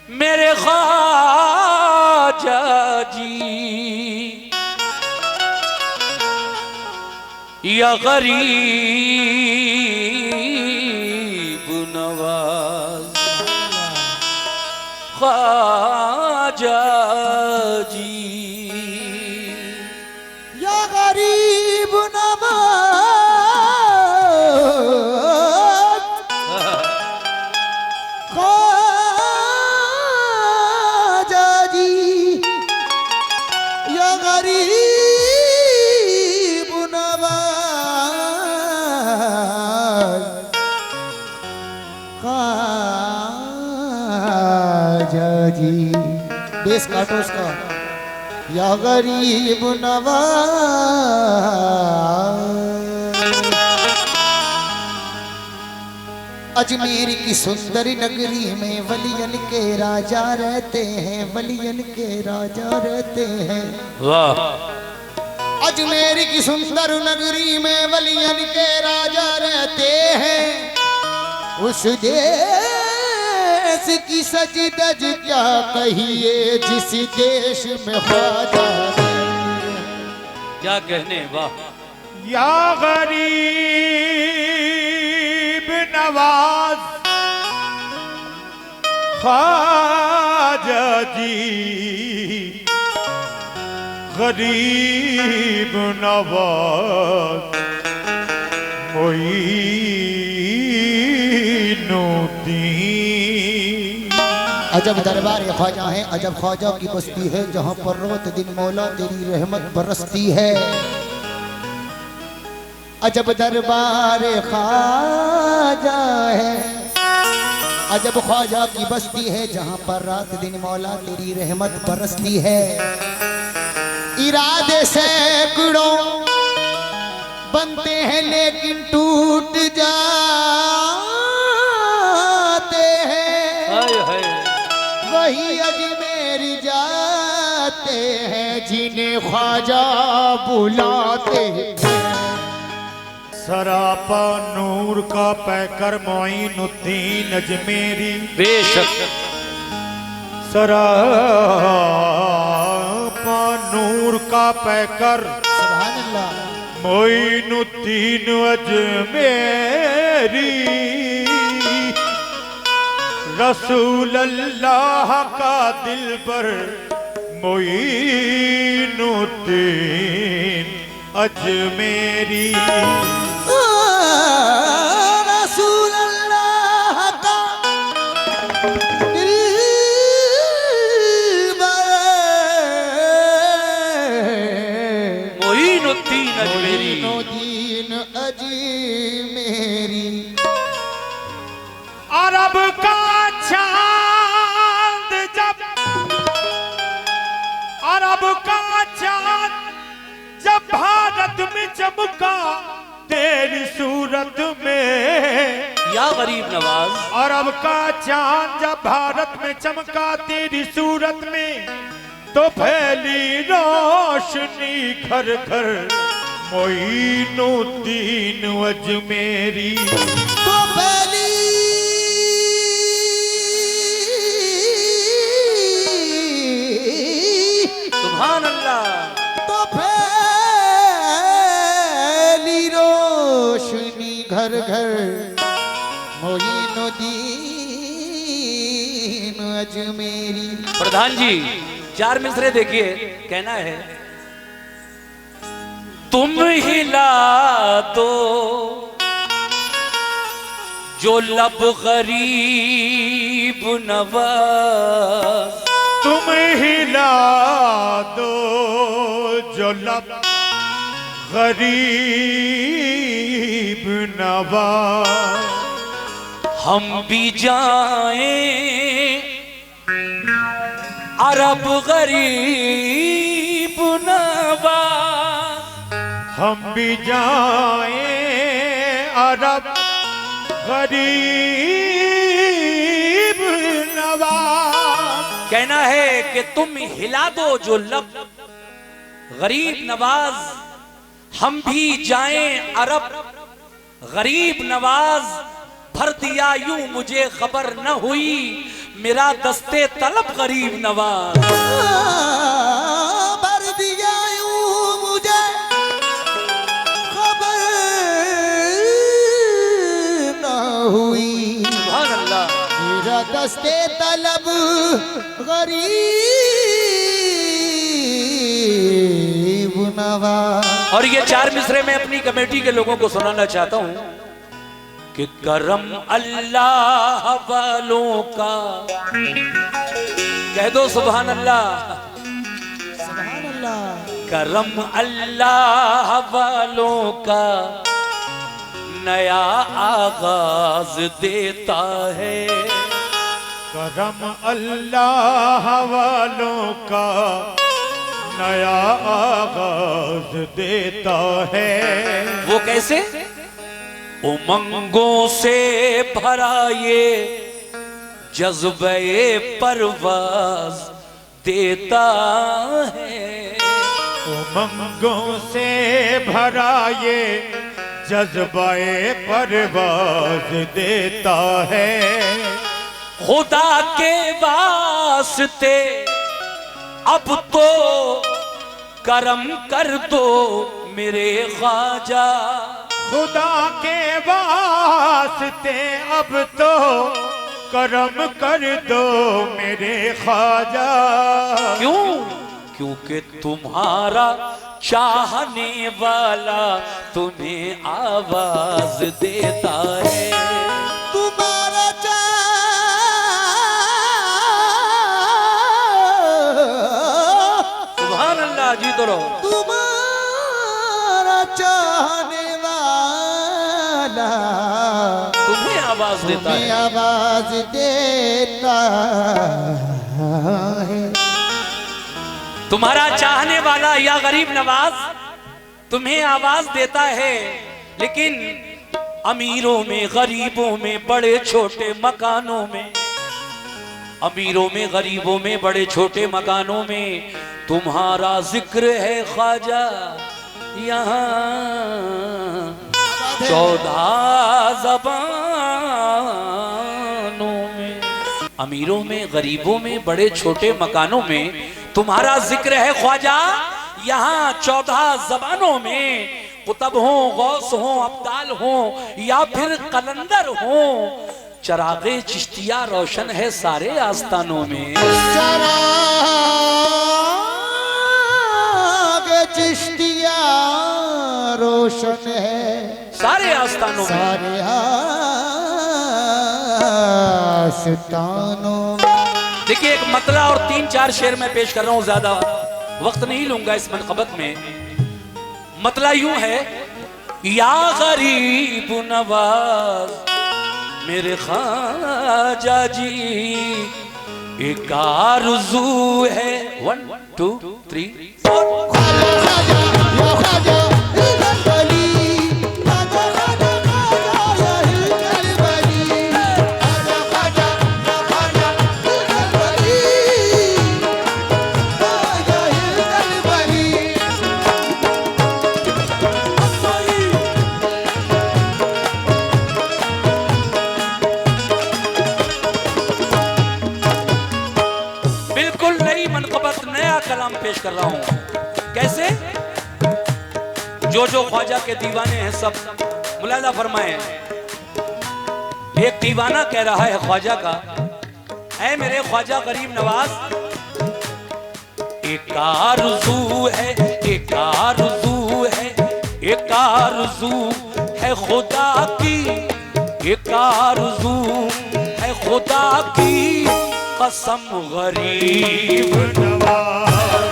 मेरे ख्वाजा जी या गरीब नवाज ख्वाजा जी या गरीब नवाज ख्वाजा जी या गरीब नवाज ख्वाजा जी। बेस काटो उसका। या गरीब नवाज अजमेर की सुंदर नगरी में वलियन के राजा रहते हैं, वलियन के राजा रहते हैं। वाह। अजमेर की सुंदर नगरी में वलियन के राजा रहते हैं। उस देश की सजदज क्या कहिए जिस देश में ख्वाजा क्या कहने। वाह। या गरीब नवाज ख्वाजा जी गरीब नवाज मोइनुद्दीन। अजब दरबार ख्वाजा है, अजब ख्वाजा की बस्ती है जहाँ पर रोत दिन मौला तेरी रहमत बरसती है। अजब दरबार ख्वाजा है, अजब ख्वाजा की बस्ती है जहाँ पर रात दिन मौला तेरी रहमत बरसती है। इरादे सैकड़ों बनते हैं लेकिन टूट जाते हैं। हाय हाय। वही अजमेर जाते हैं जिन्हें ख्वाजा बुलाते हैं। सरापा नूर का पैकर मोइनुद्दीन अजमेरी। बेशक। सरापा नूर का पैकर सुभान अल्लाह। मोइनुद्दीन अजमेरी रसूल अल्लाह का दिलबर मोइनुद्दीन अजमेरी। रसूल अल्लाह का मोइनुद्दीन अजमेरी। मोइनुद्दीन अजमेरी। अरब का चांद जब अरब का चांद जब भारत में चमका तेरी सूरत में। या गरीब नवाज। अरब का चांद जब भारत में चमका तेरी सूरत में तो फैली रोशनी घर घर मोइनुद्दीन अजमेरी। तो पहली सुभान अल्लाह। तो फैली रोशनी घर घर मोइनुद्दीन अजमेरी। प्रधान जी 4 मिसरे देखिए। कहना है तुम हिला दो जो लब गरीब नवाज। तुम हिला दो जो लब गरीब नवाज। हम भी जाएं अरब गरीब नवाज। हम भी जाएं अरब गरीब नवाज। कहना है कि तुम हिला दो जो लब गरीब नवाज। हम भी जाएं अरब गरीब नवाज। भर दिया यूं मुझे खबर न हुई मेरा दस्ते तलब गरीब नवाज। भर दिया यूं मुझे खबर न हुई, सुभान अल्लाह। मेरा दस्ते तलब गरीब नवाज। और ये 4 मिसरे में अपनी कमेटी के लोगों को सुनाना चाहता हूं कि करम अल्लाह वालों का, कह दो सुभान अल्लाह। सुभान अल्लाह। करम अल्लाह वालों का नया आगाज देता है। करम अल्लाह वालों का नया आगाज देता है। वो कैसे? उमंगों से भरा ये जज्बे परवाज देता है। उमंगों से भरा ये जज्बाए परवाज देता है। खुदा के वास्ते अब तो करम कर दो मेरे ख्वाजा। खुदा के वास्ते अब तो करम कर दो मेरे ख्वाजा। क्यों? क्योंकि तुम्हारा चाहने वाला तुम्हें आवाज देता है। तुम्हारा सुभान अल्लाह जी तो रहो। तुम्हारा चाहने वाला तुम्हें आवाज देता तुम्हें है। आवाज देता है। तुम्हारा चाहने वाला या गरीब नवाज तुम्हें आवाज देता है। लेकिन अमीरों में गरीबों में बड़े छोटे मकानों में, अमीरों में गरीबों में बड़े छोटे मकानों में तुम्हारा जिक्र है ख्वाजा। यहाँ 14 ज़बानों में, अमीरों में गरीबों में बड़े छोटे मकानों में तुम्हारा जिक्र है ख्वाजा। यहाँ 14 ज़बानों में कुतब हो, गौस हो, अब्दाल हो या फिर कलंदर हो, चरागे चिश्तिया रोशन है सारे आस्तानों में। चरागे चिश्तिया रोशन है सारे आस्तानों में। सारे आस्तानों में। देखिए एक मतला और 3-4 शेर मैं पेश कर रहा हूं, ज्यादा वक्त नहीं लूंगा इस मनक़बत में। मतला यूं है, या गरीब नवाज मेरे ख्वाजा जी एक आरज़ू है। 1 2 3 4 कलाम पेश कर रहा हूं। कैसे? जो ख्वाजा के दीवाने हैं सब मुलाजा फरमाए। एक दीवाना कह रहा है ख्वाजा का, ऐ मेरे ख्वाजा गरीब नवाज, एक आरज़ू है, एक आरज़ू है, एक आरज़ू है खुदा की, एक आरज़ू है खुदा की कसम गरीब नवाज।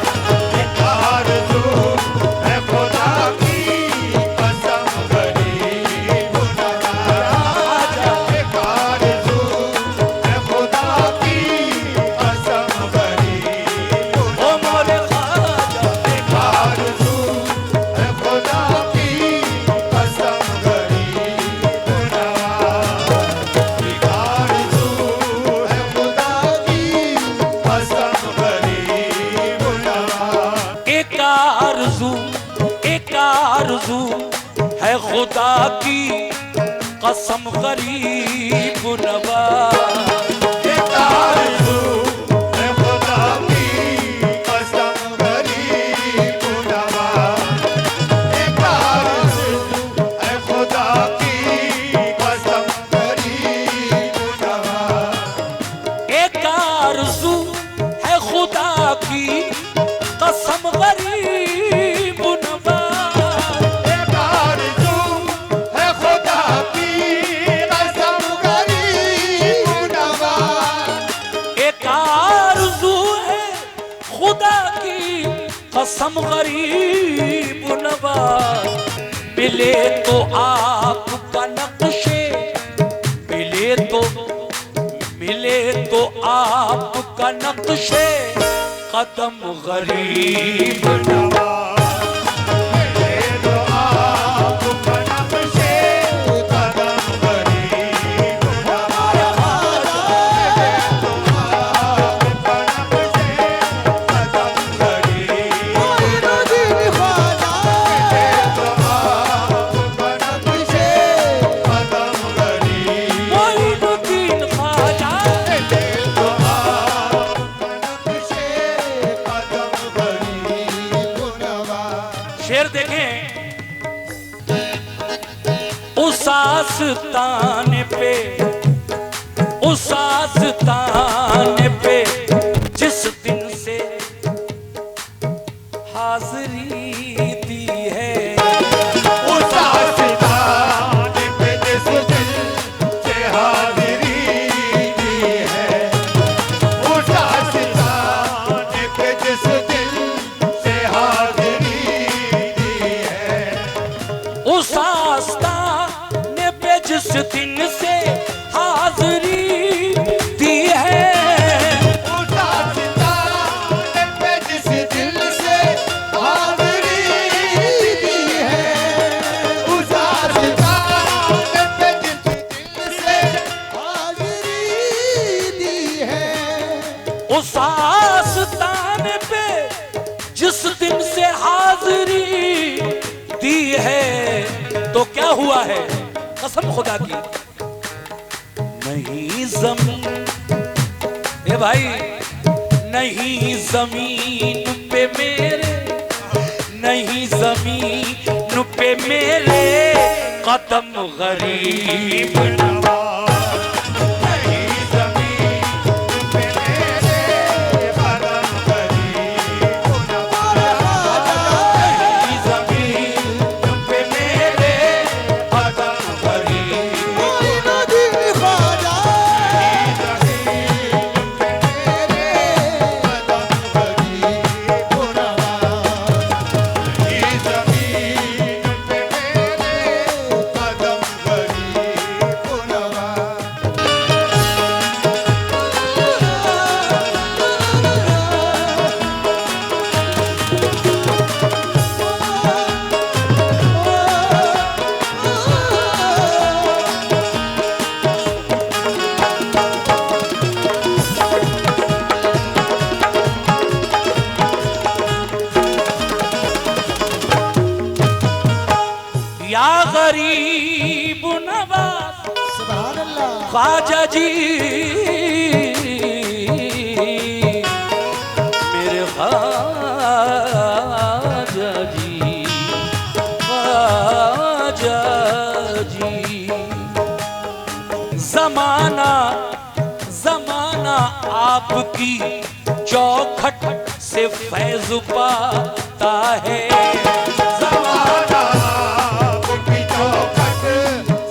एक आरज़ू है खुदा की कसम गरीब नवाज। एक आरज़ू है खुदा की कसम गरीब नवाज। एक आरज़ू है खुदा की कसम गरीब नवाज। एक आरज़ू है खुदा की कसम गरीब नवाज। एक आरज़ू है खुदा की कसम गरीब नवाज। एक आरज़ू है खुदा की कसम गरीब नवाज, एक आरज़ू है खुदा की कसम गरीब नवाज, एक आरज़ू है खुदा की कसम गरीब नवाज। मिले तो आपका नक्शे, मिले तो आपका नक्शे कदम गरीब नवाज, मिले तो आपका नक्शे कदम गरीब नवाज, मिले तो आपका नक्शे कदम गरीब नवाज, मिले तो आपका नक्शे कदम गरीब मोइनुद्दीन ख्वाजा। मिले तो आपका नक्शे कदम गरीब नवाज। शेर देखें, उस आस्ताने पे, उस आस्ताने पे जिस दिन से हाजिरी दी है, उस आस्ताने पे जिस दिन से हाजिरी दी है, उस आस्ताने पे जिस दिन से हाजिरी दी है, उस आस्ताने पे जिस दिन से हाजिरी दी है, उस आस्ताने पे जिस दिन से हाजिरी दी है, उस आस्ताने पे जिस दिन से हाजिरी दी है, उस आस्ताने पे जिस दिन से हाजिरी दी है। तो क्या हुआ है कसम खुदा की, नहीं जमीन, ए भाई, नहीं जमीन पे मेरे, नहीं जमीन पे मेरे कदम गरीब नवाज, नहीं ज़मीन पे मेरे कदम गरीब नवाज, नहीं जमीन पे मेरे कदम गरीब, मोइनुद्दीन ख्वाजा, नहीं ज़मीन पे मेरे कदम गरीब नवाज, नहीं ज़मीन पे मेरे कदम गरीब नवाज। या गरीब नवाज सुभान अल्लाह। ख्वाजा जी, मेरे ख्वाजा जी, ख्वाजा जी। जमाना जमाना आपकी चौखट से फैज पाता है, ज़माना आपकी चौखट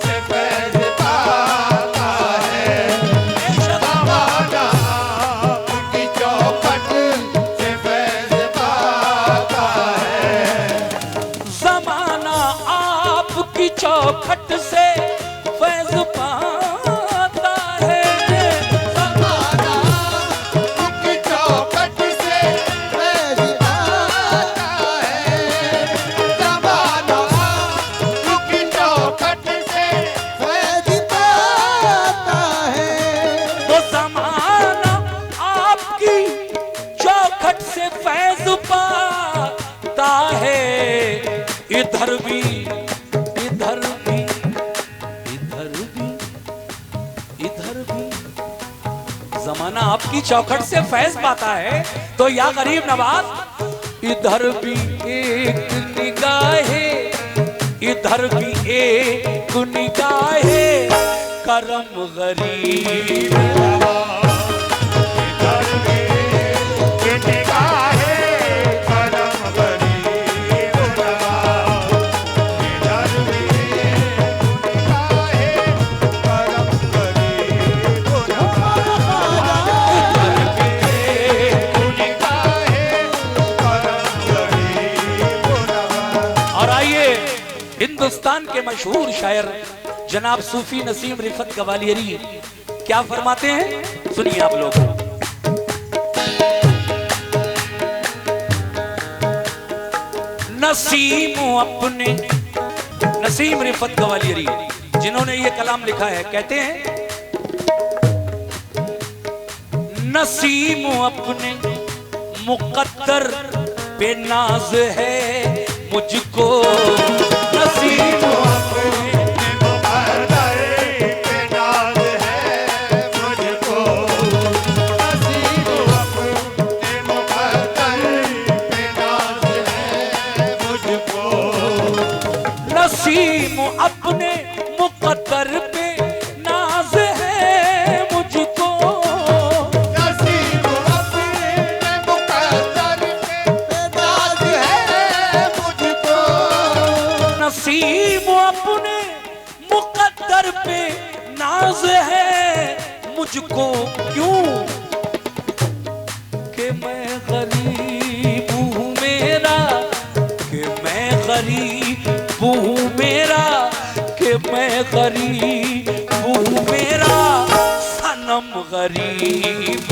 से फैज़ पाता है, ज़माना आपकी चौखट से फैज़ पाता है, जमाना आपकी चौखट से फैज पाता है, ज़माना आपकी चौखट से फैज़ पाता है, ज़माना आपकी चौखट से फैज़ पाता है, तो जमाना आपकी चौखट से फैज पाता है। इधर भी, इधर भी, इधर भी, इधर भी जमाना आपकी चौखट से फैज पाता है। तो या गरीब नवाज, इधर भी एक निगाहे, इधर भी एक निगाहे करम गरीब नवाज, हिंदुस्तान के मशहूर शायर जनाब सूफी नसीम रिफत ग्वालियरी क्या फरमाते हैं, सुनिए आप लोग। नसीम रिफत ग्वालियरी जिन्होंने ये कलाम लिखा है, कहते हैं नसीम अपने मुकद्दर पे नाज है मुझको, नसीम अपने मुकद्दर पे नाज है मुझको, नसीब अपने मुकद्दर पे नाज है मुझको, नसीम अपने मुकद्दर पे नाज है मुझको, नसीब अपने मुकद्दर पे नाज है मुझको, नसीम अपने मुकद्दर पे नाज है मुझको, क्यों कि मैं गरीब हूँ मेरा, कि मैं गरीब हूँ मेरा, कि मैं गरीब हूँ मेरा सनम गरीब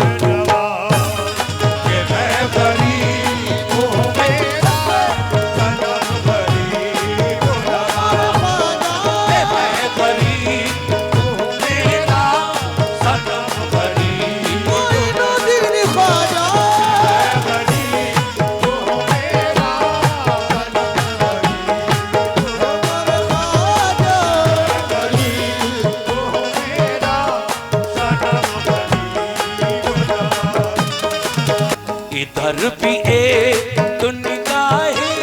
कि मैं गरीब हूँ मेरा सनम गरीब मैं गरीब हूँ मेरा सनम गरीब, मोइनुद्दीन ख्वाजा गरीब हूँ मेरा इधर भी एक निगाहे,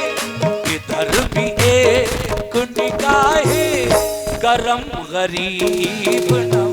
इधर भी एक निगाहे करम गरीब नवाज।